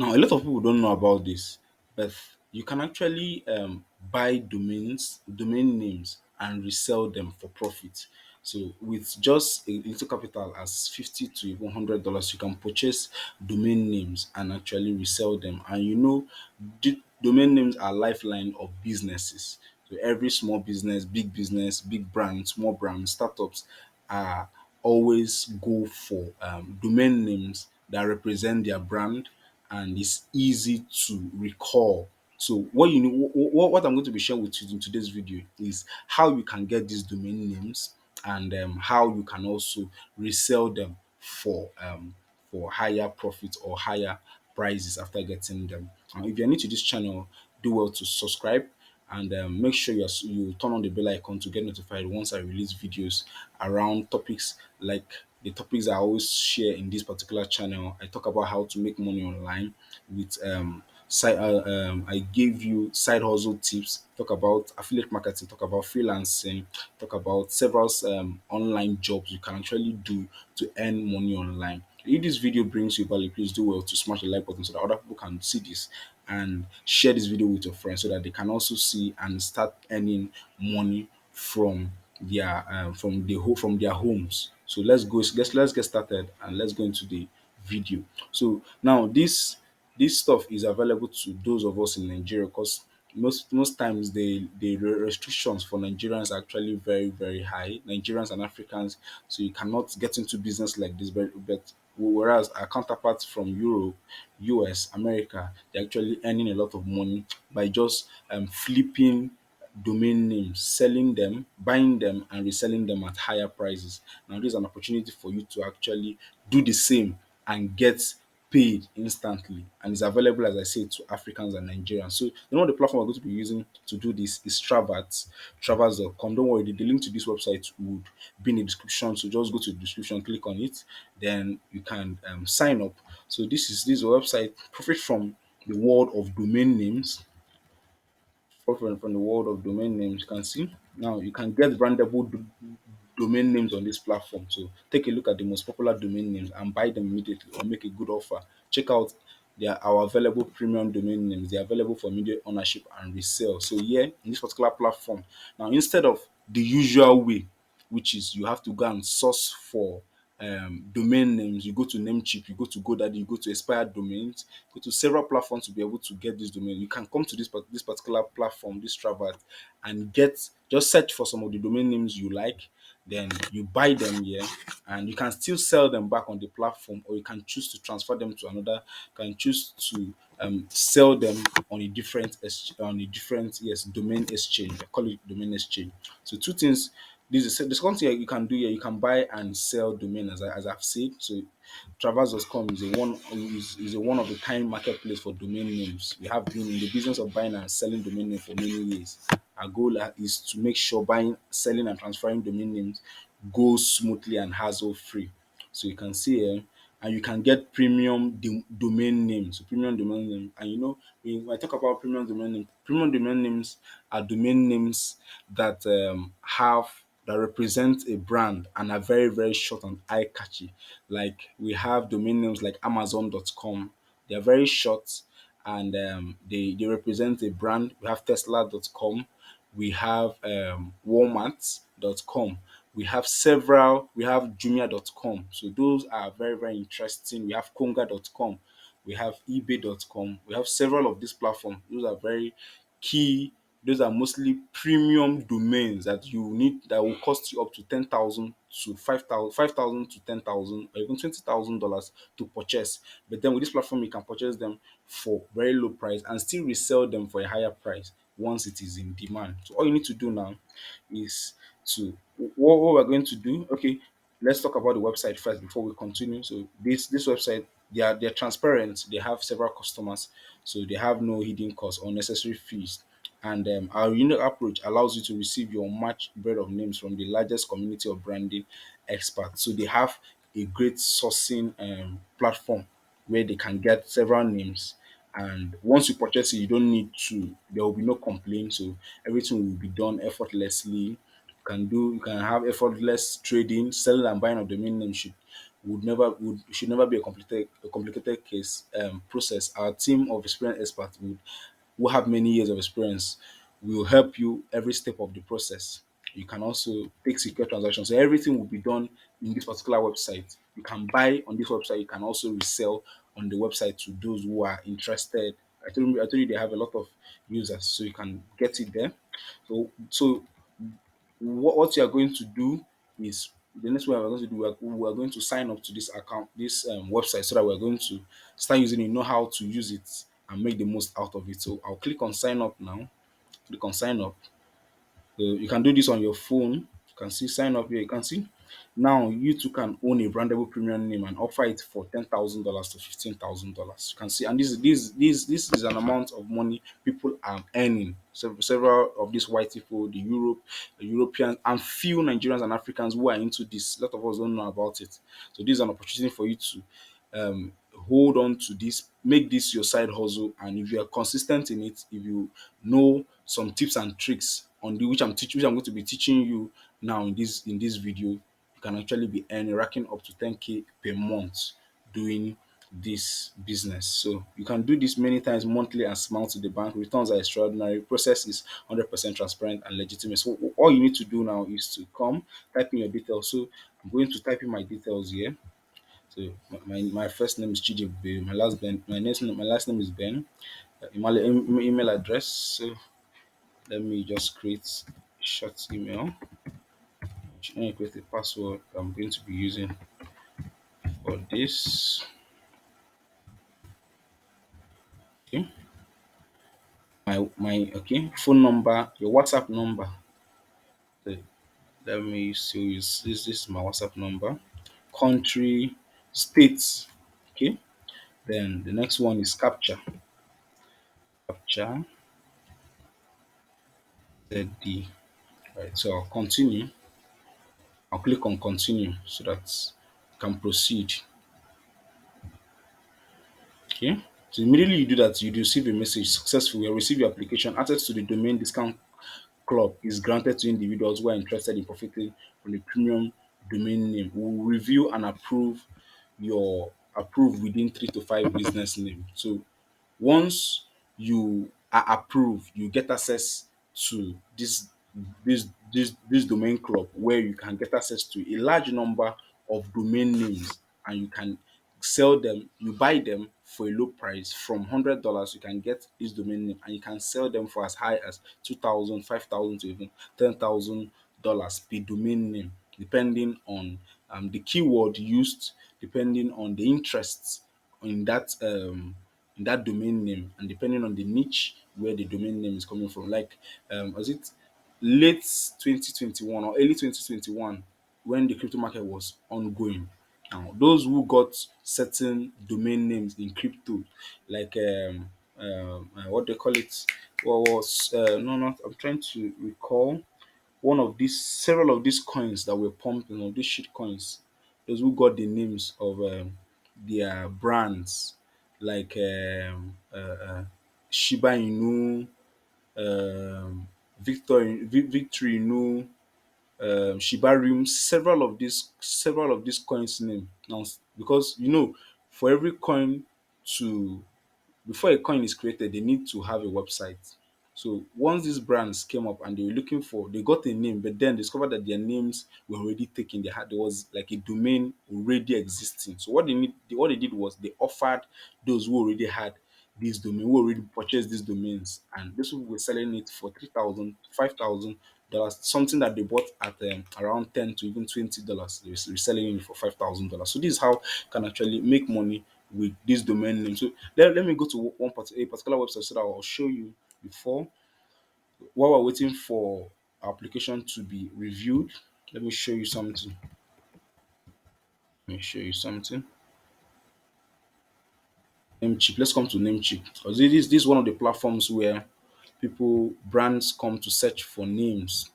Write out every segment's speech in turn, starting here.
Now, a lot of people don't know about this, but you can actually buy domain names, and resell them for profit. So, with just a little capital as 50 to even $100, you can purchase domain names and actually resell them. And domain names are lifeline of businesses. So, every small business, big brand, small brand, startups are always go for domain names that represent their brand and it's easy to recall. So what you know, what I'm going to be sharing with you in today's video is how you can get these domain names and how you can also resell them for higher profit or higher prices after getting them. And if you're new to this channel, do well to subscribe and make sure you turn on the bell icon to get notified once I release videos around topics like the topics I always share in this particular channel. I talk about how to make money online with I gave you side hustle tips, talk about affiliate marketing, talk about freelancing, talk about several online jobs you can actually do to earn money online. If this video brings you value, please do well to smash the like button so that other people can see this and share this video with your friends so that they can also see and start earning money from their homes. So let's get started and let's go into the video. So now this stuff is available to those of us in Nigeria because most times the restrictions for Nigerians are actually very high. Nigerians and Africans, so you cannot get into business like this. But whereas our counterparts from Europe, US, America, they're actually earning a lot of money by just flipping domain names, selling them, buying them, and reselling them at higher prices. Now, this is an opportunity for you to actually do the same and get paid instantly. And it's available, as I said, to Africans and Nigerians. So, the platform we're going to be using to do this is Travas.com. Don't worry, the link to this website would be in the description. So, just go to the description, click on it, then you can sign up. So, this is a website, profit from the world of domain names from the world of domain names. You can see now you can get brandable domain names on this platform. So take a look at the most popular domain names and buy them immediately or make a good offer. Check out our available premium domain names. They're available for immediate ownership and resale. So here in this particular platform, now instead of the usual way, which is you have to go and source for domain names. You go to Namecheap, you go to GoDaddy, you go to expired domains, go to several platforms to be able to get this domain. You can come to this particular platform, this Travat, and just search for some of the domain names you like. Then you buy them here, and you can still sell them back on the platform, or you can choose to transfer them to another. You can choose to sell them on a different domain exchange. I call it domain exchange. So two things. This is the second thing you can do here. You can buy and sell domain as I've said. So Traverse.com is a one of a kind marketplace for domain names. We have been in the business of buying and selling domain names for many years. Our goal is to make sure buying, selling, and transferring domain names goes smoothly and hassle free. So you can see here, and you can get premium domain names. So premium domain name, and when I talk about premium domain names are domain names that that represent a brand and are very short and eye catchy. Like we have domain names like Amazon.com. They are very short and they represent a brand. We have Tesla.com. We have Walmart.com. We have Jumia.com. So those are very interesting. We have Konga.com. We have eBay.com. We have several of these platforms. Those are very key. Those are mostly premium domains that you need that will cost you up to 10,000 to 5,000 to 10,000 or even $20,000 to purchase. But then with this platform, you can purchase them for very low price and still resell them for a higher price once it is in demand. So all you need to do now is to what we're going to do. Okay, let's talk about the website first before we continue. So this website, they're transparent. They have several customers, so they have no hidden costs or necessary fees. And our unique approach allows you to receive your match bread of names from the largest community of branding experts. So they have a great sourcing platform where they can get several names. And once you purchase it, you don't need to, there will be no complaint. So everything will be done effortlessly. You can have effortless trading, selling and buying of domain name would should never be a complicated case process. Our team of experienced experts who have many years of experience will help you every step of the process. You can also take secure transactions. So everything will be done in this particular website. You can buy on this website. You can also resell on the website to those who are interested. I told you they have a lot of users, so you can get it there. So what you are going to do is the next one we're going to do, we are going to sign up to this account, this website, so that we're going to start using it, know how to use it, and make the most out of it. So I'll click on sign up now. Click on sign up. So you can do this on your phone. You can see sign up here. You can see now you too can own a brandable premium name and offer it for $10,000 to $15,000. You can see, and this is an amount of money people are earning. Several of these white people, the Europeans, and few Nigerians and Africans who are into this. A lot of us don't know about it. So this is an opportunity for you to hold on to this, make this your side hustle, and if you are consistent in it, if you know some tips and tricks on the which I'm going to be teaching you now in this video, you can actually be earning racking up to 10K per month doing this business. So you can do this many times monthly and smile to the bank. Returns are extraordinary. Process is 100% transparent and legitimate. So all you need to do now is to come type in your details. So I'm going to type in my details here. So my first name is Chijib. My last name is Ben. Email address. So let me just create a short email. Let me create a password I'm going to be using for this. Okay. My okay phone number, your WhatsApp number. So let me see. This is my WhatsApp number. Country, states. Okay. Then the next one is capture. Capture ZD. Right. So I'll continue. I'll click on continue so that I can proceed. Okay. So immediately you do that, you receive a message successful. You receive your application. Access to the domain discount club is granted to individuals who are interested in profiting from the premium domain name. We will review and approve within 3 to 5 business name. So once you are approved, you get access to this domain club where you can get access to a large number of domain names, and you can sell them. You buy them for a low price from $100. You can get this domain name and you can sell them for as high as 2,000, 5,000 to even $10,000 per domain name, depending on the keyword used, depending on the interests in that domain name, and depending on the niche where the domain name is coming from. Like was it late 2021 or early 2021 when the crypto market was ongoing. Now those who got certain domain names in crypto, like what they call it, what was no, not I'm trying to recall one of these several of these coins that were pumping, of these shit coins, those who got the names of their brands, like Shiba Inu, Victory Inu, Shibarium, several of these coins name. Now, because for every coin to before a coin is created, they need to have a website. So once these brands came up and they got a name, but then discovered that their names were already taken. There was like a domain already existing. So what they did was they offered those who already had this domain, who already purchased these domains, and those people were selling it for 3,000, $5,000, something that they bought at around 10 to even $20. They were reselling it for $5,000. So this is how you can actually make money with this domain name. So let me go to a particular website so that I'll show you before, while we're waiting for our application to be reviewed. Let me show you something. Let me show you something. Namecheap. Let's come to Namecheap. Because this is one of the platforms where brands come to search for names,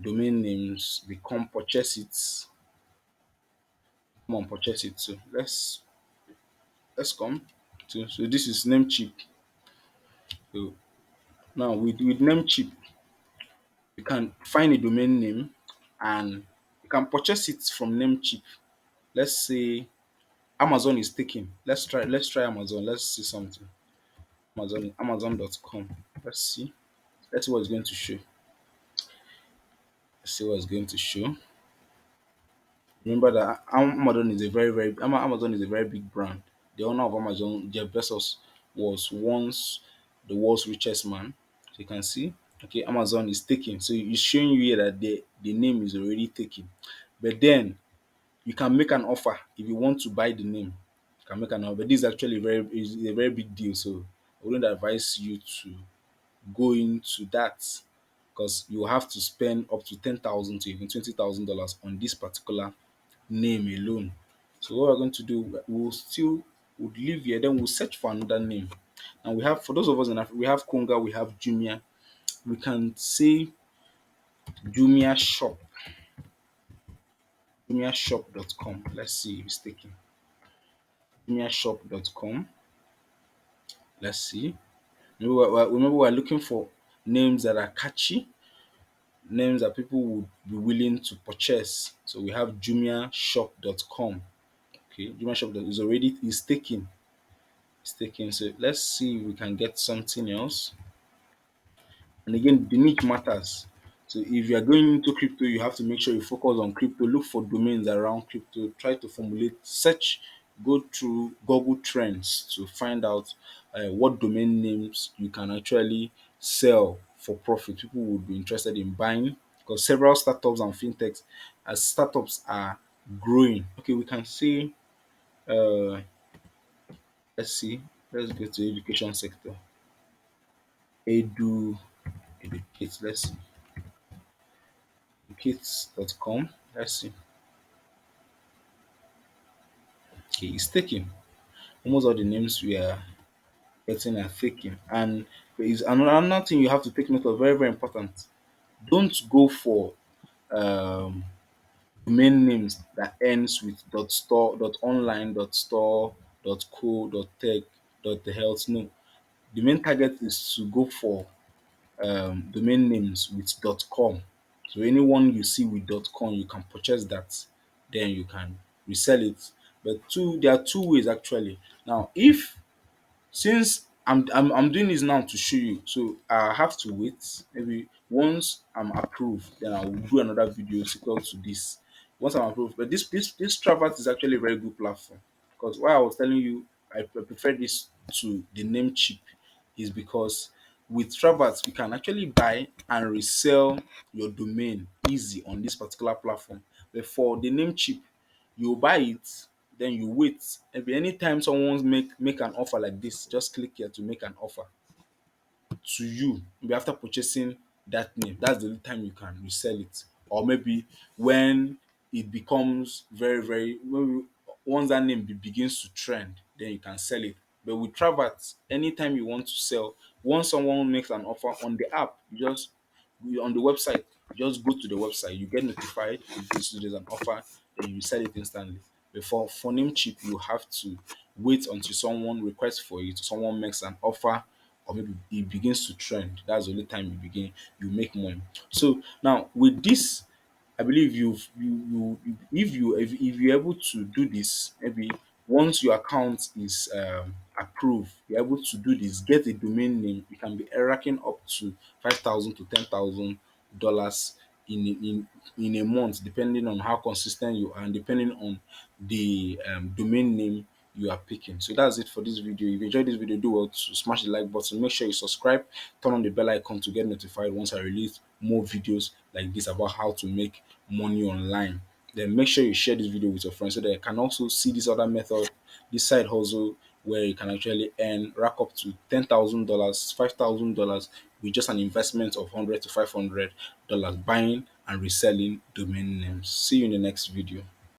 domain names. They come and purchase it. So let's come. So this is Namecheap. So now with Namecheap, you can find a domain name and you can purchase it from Namecheap. Let's say Amazon is taking. Let's try Amazon. Let's see something. Amazon.com. Let's see. Let's see what it's going to show. Let's see what it's going to show. Remember that Amazon is a very big brand. The owner of Amazon, Jeff Bezos, was once the world's richest man. So you can see, okay, Amazon is taken. So it's showing you here that the name is already taken. But then you can make an offer if you want to buy the name. You can make an offer. But this is actually is a very big deal. So I wouldn't advise you to go into that because you have to spend up to 10,000 to even $20,000 on this particular name alone. So what we're going to do, would leave here, then we'll search for another name. And we have, for those of us in Africa, we have Konga, we have Jumia. We can say Jumia Shop, JumiaShop.com. Let's see if it's taken. JumiaShop.com. Let's see. Remember, we're looking for names that are catchy, names that people would be willing to purchase. So we have JumiaShop.com. Okay, JumiaShop is already is taken. It's taken. So let's see if we can get something else. And again, the niche matters. So if you are going into crypto, you have to make sure you focus on crypto. Look for domains around crypto. Try to formulate search. Go through Google Trends to find out what domain names you can actually sell for profit. People would be interested in buying because several startups and fintechs, as startups are growing. Okay, we can see. Uh, let's see. Let's go to education sector. Edu Educate. Let's see. Educate.com. Let's see. Okay, it's taking. Almost all the names we are getting are taking. And there is another thing you have to take note of, very, very important. Don't go for um domain names that ends with .store, .online, .store, .co, .tech, .health. No. The main target is to go for domain names with .com. So anyone you see with .com, you can purchase that, then you can resell it. But there are two ways actually. Now, if since I'm doing this now to show you, so I have to wait. Maybe once I'm approved, then I will do another video sequel to this. Once I'm approved, but this Travat is actually a very good platform because why I was telling you I prefer this to the Namecheap is because with Travat you can actually buy and resell your domain easy on this particular platform. But for the Namecheap, you buy it, then you wait. Maybe anytime someone make an offer like this, just click here to make an offer to you. Maybe after purchasing that name, that's the only time you can resell it. Or maybe when it becomes very, maybe once that name begins to trend, then you can sell it. But with Travat, anytime you want to sell, once someone makes an offer on the app, on the website, you just go to the website, you get notified if there's an offer, then you sell it instantly. But for Namecheap, you have to wait until someone requests for it, someone makes an offer, or maybe it begins to trend. That's the only time you make money. So now with this, I believe if you're able to do this, maybe once your account is approved, you're able to do this, get a domain name, you can be racking up to 5,000 to $10,000 in a month, depending on how consistent you are and depending on the domain name you are picking. So that's it for this video. If you enjoyed this video, do well to smash the like button. Make sure you subscribe, turn on the bell icon to get notified once I release more videos like this about how to make money online. Then make sure you share this video with your friends so that they can also see this other method, this side hustle where you can actually rack up to $10,000, $5,000 with just an investment of $100 to $500 buying and reselling domain names. See you in the next video.